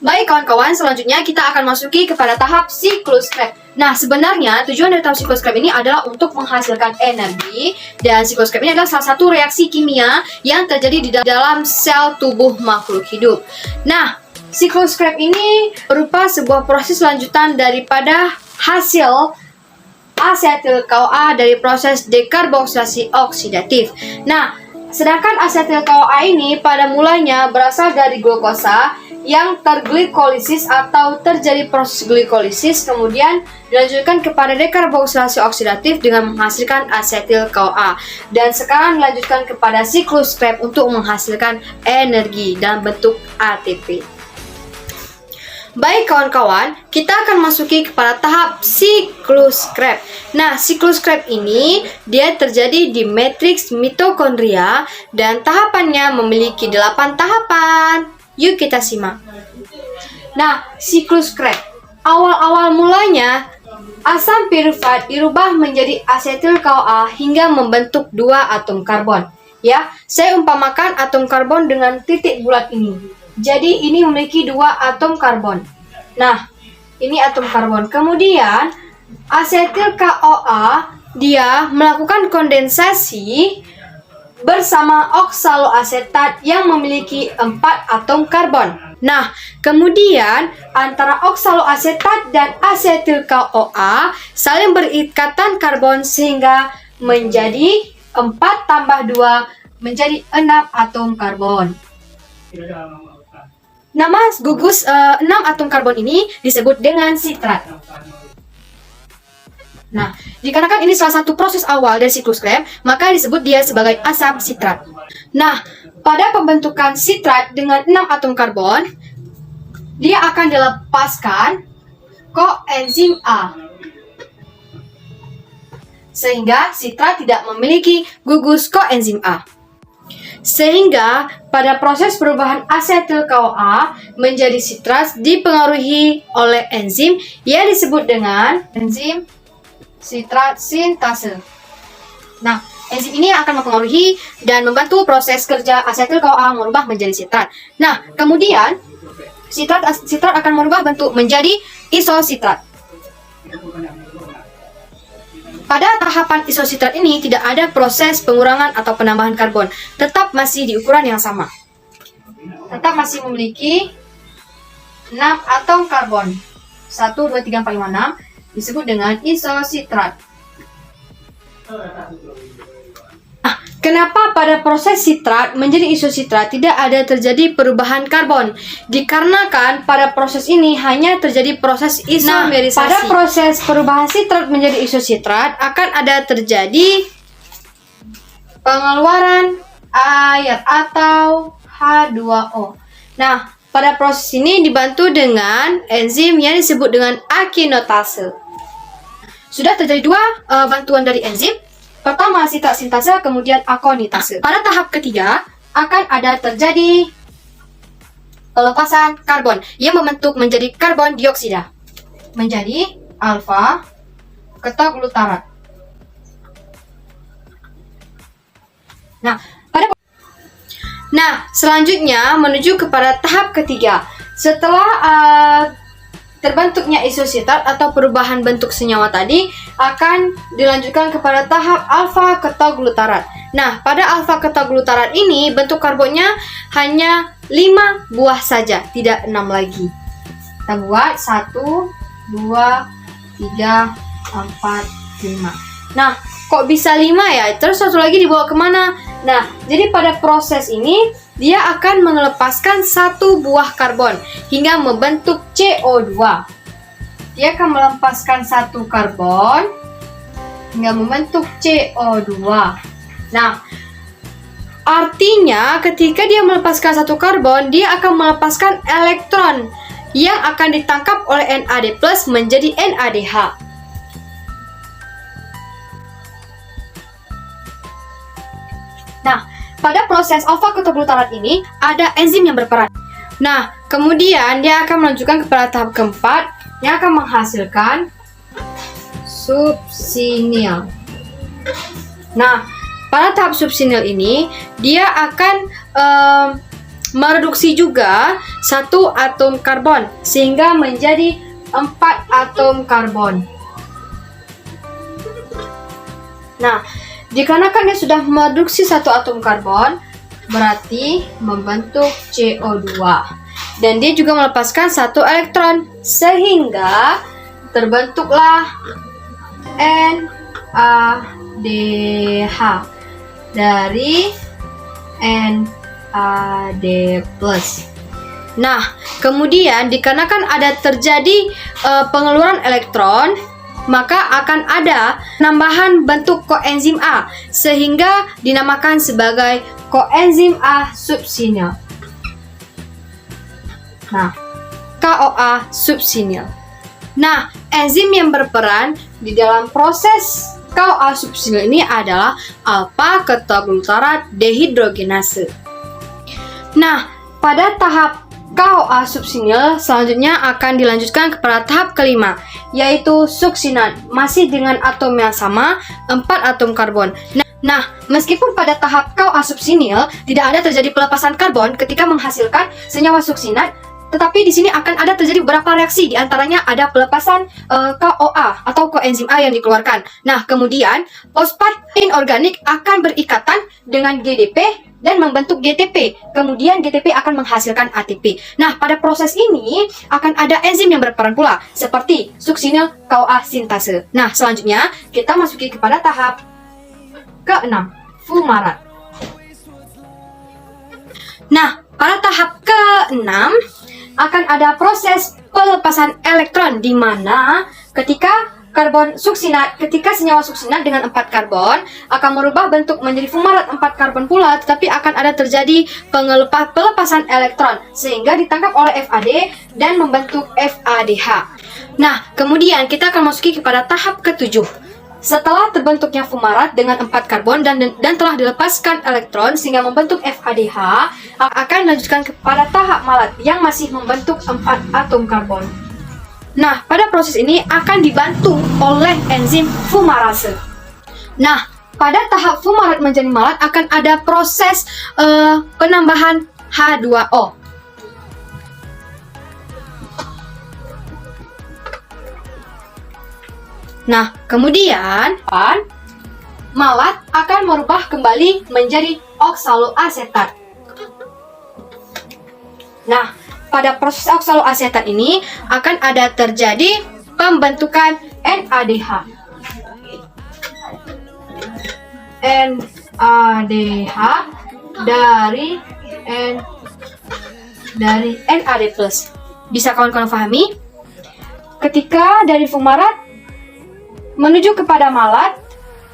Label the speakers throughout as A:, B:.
A: Baik kawan-kawan, selanjutnya kita akan masuki kepada tahap siklus Krebs. Nah, sebenarnya tujuan dari tahap siklus Krebs ini adalah untuk menghasilkan energi, dan siklus Krebs ini adalah salah satu reaksi kimia yang terjadi di dalam sel tubuh makhluk hidup. Nah, siklus Krebs ini berupa sebuah proses lanjutan daripada hasil asetil CoA dari proses dekarboksilasi oksidatif. Nah, sedangkan asetil CoA ini pada mulanya berasal dari glukosa yang terglikolisis atau terjadi proses glikolisis, kemudian dilanjutkan kepada dekarboksilasi oksidatif dengan menghasilkan asetil CoA, dan sekarang dilanjutkan kepada siklus Krebs untuk menghasilkan energi dalam bentuk ATP. Baik kawan-kawan, kita akan masuki kepada tahap siklus Krebs. Nah, siklus Krebs ini dia terjadi di matriks mitokondria dan tahapannya memiliki 8 tahapan. Yuk kita simak. Nah, siklus Krebs. Awal-awal mulanya, asam piruvat dirubah menjadi asetil CoA hingga membentuk 2 atom karbon. Ya, saya umpamakan atom karbon dengan titik bulat ini. Jadi ini memiliki 2 atom karbon. Nah, ini atom karbon. Kemudian asetil CoA dia melakukan kondensasi bersama oksaloasetat yang memiliki 4 atom karbon. Nah, kemudian antara oksaloasetat dan asetil CoA saling berikatan karbon sehingga menjadi 4 tambah 2 menjadi 6 atom karbon. Nama gugus 6 atom karbon ini disebut dengan sitrat. Nah, dikarenakan ini salah satu proses awal dari siklus Krebs, maka disebut dia sebagai asam sitrat. Nah, pada pembentukan sitrat dengan 6 atom karbon, dia akan dilepaskan koenzim A. Sehingga sitrat tidak memiliki gugus koenzim A. Sehingga pada proses perubahan asetil CoA menjadi sitrat dipengaruhi oleh enzim yang disebut dengan enzim sitrat sintase. Nah, enzim ini akan mempengaruhi dan membantu proses kerja asetil CoA merubah menjadi sitrat. Nah, kemudian sitrat akan merubah bentuk menjadi isositrat. Pada tahapan isositrat ini tidak ada proses pengurangan atau penambahan karbon, tetap masih di ukuran yang sama. Tetap masih memiliki 6 atom karbon. 1, 2, 3, 4, 5, 6 disebut dengan isositrat. Kenapa pada proses sitrat menjadi isositrat tidak ada terjadi perubahan karbon? Dikarenakan pada proses ini hanya terjadi proses isomerisasi. Pada proses perubahan sitrat menjadi isositrat akan ada terjadi pengeluaran air atau H2O. Nah, pada proses ini dibantu dengan enzim yang disebut dengan akinotase. Sudah terjadi 2 bantuan dari enzim. Pertama sitrat sintase, kemudian akonitase. Pada tahap ketiga akan ada terjadi pelepasan karbon yang membentuk menjadi karbon dioksida menjadi alfa ketoglutarat. Nah, selanjutnya menuju kepada tahap ketiga. Setelah terbentuknya isositrat atau perubahan bentuk senyawa tadi akan dilanjutkan kepada tahap alfa ketoglutarat. Nah, pada alfa ketoglutarat ini bentuk karbonnya hanya 5 buah saja, tidak 6 lagi. Kita buat 1, 2, 3, 4, 5. Nah, kok bisa 5 ya? Terus satu lagi dibawa kemana? Nah, jadi pada proses ini dia akan melepaskan 1 buah karbon hingga membentuk CO2. Dia akan melepaskan 1 karbon hingga membentuk CO2. Nah, artinya ketika dia melepaskan 1 karbon, dia akan melepaskan elektron yang akan ditangkap oleh NAD+ menjadi NADH. Nah, pada proses alfa ketoglutarat ini ada enzim yang berperan. Nah, kemudian dia akan melanjutkan kepada tahap keempat yang akan menghasilkan subsinil. Nah, pada tahap subsinil ini dia akan mereduksi juga satu atom karbon sehingga menjadi 4 atom karbon. Nah, dikarenakan dia sudah mereduksi satu atom karbon, berarti membentuk CO2. Dan dia juga melepaskan satu elektron, sehingga terbentuklah NADH dari NAD+. Nah, kemudian dikarenakan ada terjadi pengeluaran elektron, maka akan ada penambahan bentuk koenzim A, sehingga dinamakan sebagai koenzim A subsinil. Nah, KOA subsinil. Nah, enzim yang berperan di dalam proses KOA subsinil ini adalah alfa ketoglutarat dehidrogenase. Nah, pada tahap KOA subsinil selanjutnya akan dilanjutkan kepada tahap kelima, yaitu suksinat, masih dengan atom yang sama, 4 atom karbon. Nah, meskipun pada tahap KOA subsinil tidak ada terjadi pelepasan karbon ketika menghasilkan senyawa suksinat, tetapi di sini akan ada terjadi beberapa reaksi, di antaranya ada pelepasan KOA atau koenzim A yang dikeluarkan. Nah, kemudian fosfat inorganik akan berikatan dengan GDP dan membentuk GTP. Kemudian GTP akan menghasilkan ATP. Nah, pada proses ini akan ada enzim yang berperan pula, seperti suksinil KOA sintase. Nah, selanjutnya kita masuki kepada tahap ke-6, fumarat. Nah, pada tahap ke-6 akan ada proses pelepasan elektron, di mana ketika senyawa suksinat dengan 4 karbon akan merubah bentuk menjadi fumarat 4 karbon pula, tetapi akan ada terjadi pelepasan elektron sehingga ditangkap oleh FAD dan membentuk FADH. Nah, kemudian kita akan masuki kepada tahap ke-7. Setelah terbentuknya fumarat dengan 4 karbon dan telah dilepaskan elektron sehingga membentuk FADH, akan dilanjutkan kepada tahap malat yang masih membentuk 4 atom karbon. Nah, pada proses ini akan dibantu oleh enzim fumarase. Nah, pada tahap fumarat menjadi malat akan ada proses penambahan H2O. Nah, kemudian malat akan merubah kembali menjadi oksaloasetat. Nah, pada proses oksaloasetat ini akan ada terjadi pembentukan NADH. NADH dari NAD+. Bisa kawan-kawan pahami? Ketika dari fumarat menuju kepada malat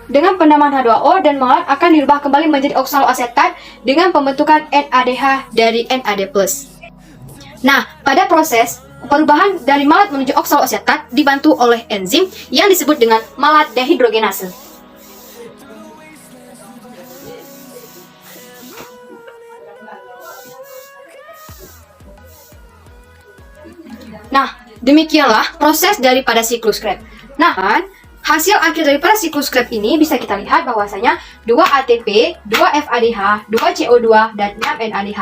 A: dengan penambahan H2O, dan malat akan dirubah kembali menjadi oksaloasetat dengan pembentukan NADH dari NAD+. Nah, pada proses perubahan dari malat menuju oksaloasetat dibantu oleh enzim yang disebut dengan malat dehidrogenase. Nah, demikianlah proses daripada siklus Krebs. Nah, hasil akhir daripada siklus Krebs ini bisa kita lihat bahwasanya 2 ATP, 2 FADH, 2 CO2, dan 6 NADH.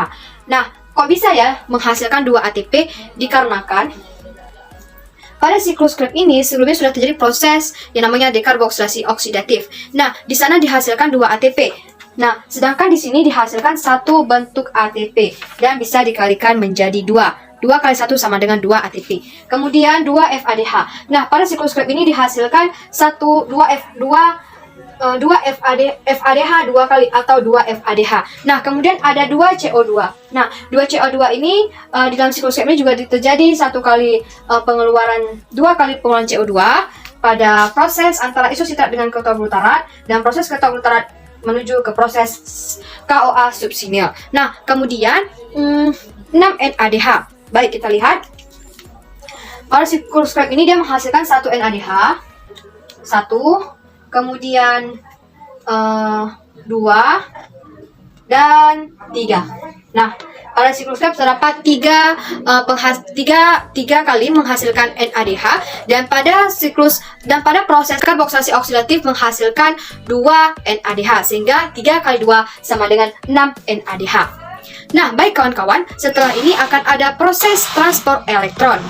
A: Nah, kok bisa ya menghasilkan 2 ATP? Dikarenakan pada siklus Krebs ini sebelumnya sudah terjadi proses yang namanya dekarboksilasi oksidatif. Nah, di sana dihasilkan 2 ATP. Nah, sedangkan di sini dihasilkan satu bentuk ATP dan bisa dikalikan menjadi 2. 2 kali 1 sama dengan 2 ATP. Kemudian 2 FADH. Nah, pada siklus Krebs ini dihasilkan 2 FADH 2 kali atau 2 FADH. Nah, kemudian ada 2 CO2. Nah, 2 CO2 ini di dalam siklus Krebs ini juga terjadi 2 kali pengeluaran CO2 pada proses antara isositrat dengan ketoglutarat dan proses ketoglutarat menuju ke proses KOA subsinil. Nah, kemudian 6 NADH. Baik, kita lihat. Pada siklus Krebs ini dia menghasilkan 1 NADH, 1, kemudian 2, dan 3. Nah, pada siklus Krebs terdapat 3 kali menghasilkan NADH, dan pada proses karboksilasi oksidatif menghasilkan 2 NADH, sehingga 3 kali 2 sama dengan 6 NADH. Nah, baik kawan-kawan, setelah ini akan ada proses transport elektron.